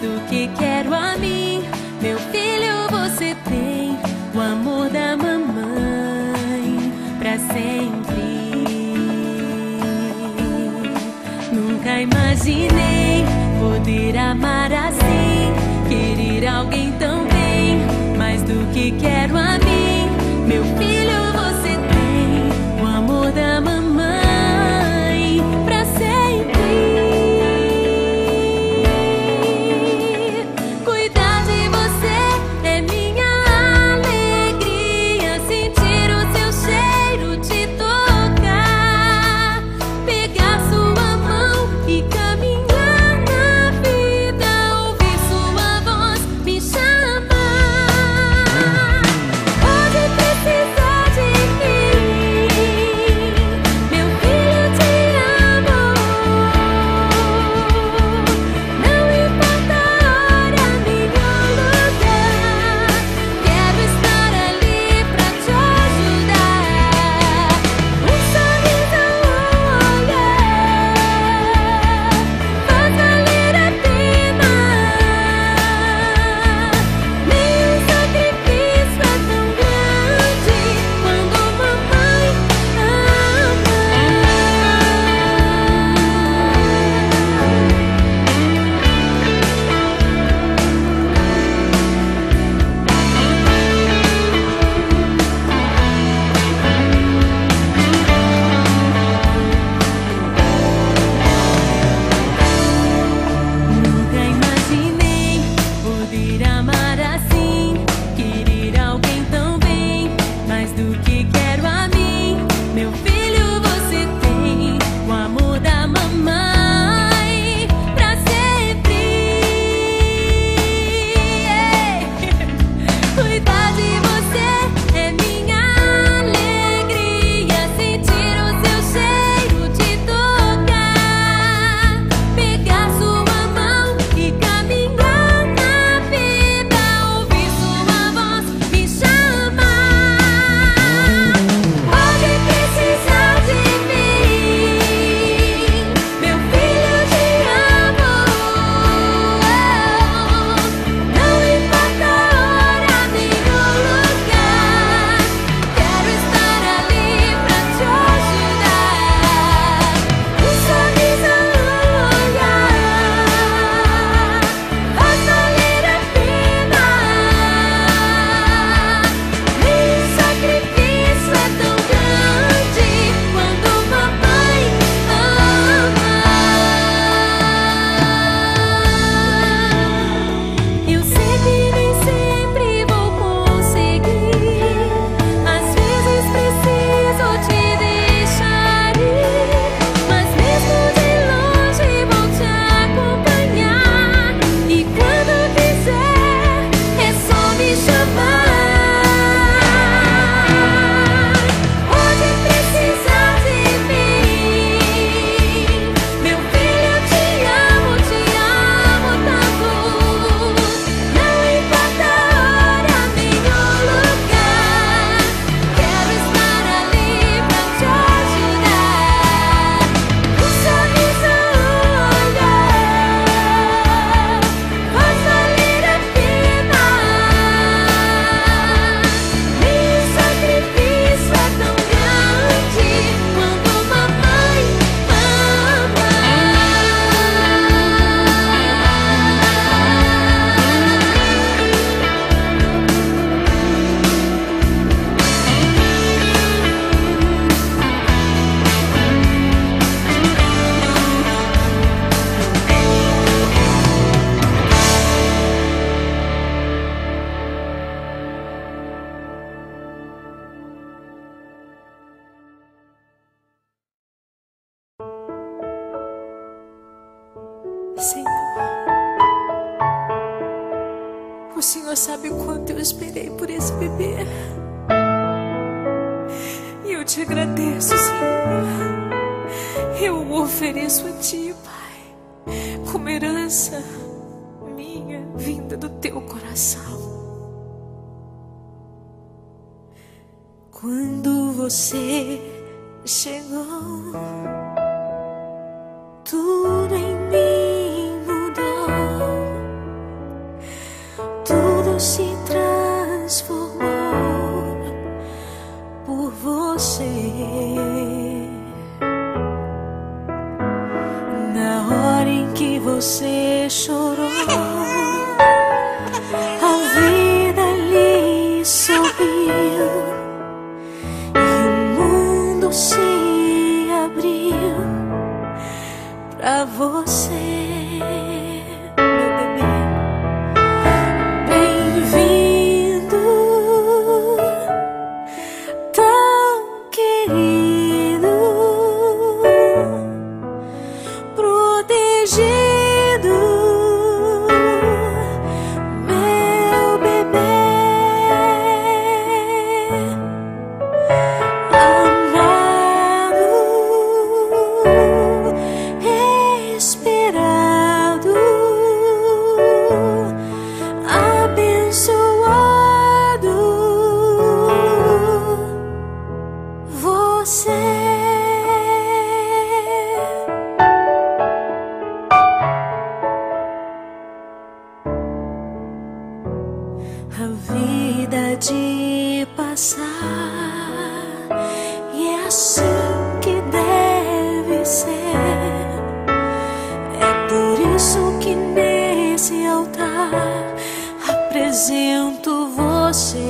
do que quero a mim. Meu filho, você tem o amor da mamãe pra sempre. Nunca imaginei poder amar assim, querer alguém tão bem, mais do que quero a mim. Meu filho, você tem o amor da mamãe pra sempre. Cuidar de você é minha alegria, sentir o seu cheiro, te tocar, pegar sua mão e caminhar na vida, ouvir sua voz me chamar. Pode precisar de mim, meu filho, te amo. Não importa a hora nem o lugar, quero estar ali pra te ajudar. Um sorriso, um olhar faz valer a pena. Nenhum sacrifício é tão grande quando mamãe ama. Nunca imaginei poder amar assim, querer alguém tão bem, mais do que quero a mim. Meu filho, você tem o amor da mamãe pra sempre. Cuidar de você é minha alegria, sentir o seu cheiro, te tocar, pegar sua mão e caminhar na vida, ouvir sua voz me chamar. Pode precisar de mim, meu filho, te amo. Não importa a hora nem o lugar, quero estar ali pra te ajudar. Um sorriso, um olhar faz valer a pena. Nenhum sacrifício é tão grande quando mamãe ama. Eu sei que nem sempre vou conseguir, às vezes preciso te deixar ir, mas mesmo de longe vou te acompanhar. E quando quiser é só me chamar. Pode precisar de mim, meu filho, te amo tanto. Não importa a hora nem o lugar, quero estar ali pra te ajudar. Um sorriso, um olhar faz valer a pena. Nenhum sacrifício é tão grande quando mamãe ama. Senhor, o Senhor sabe o quanto eu esperei por esse bebê. E eu te agradeço, Senhor. Eu o ofereço a Ti, Pai, como herança minha, vinda do Teu coração. Quando você chegou, tudo em mim mudou. chorou, a vida lhe sorriu e o mundo se abriu pra você, meu bebê. Bem-vindo, tão querido, protegido, meu bebê, amado, esperado, abençoado, você. A vida de passar, e é assim que deve ser. É por isso que nesse altar apresento você.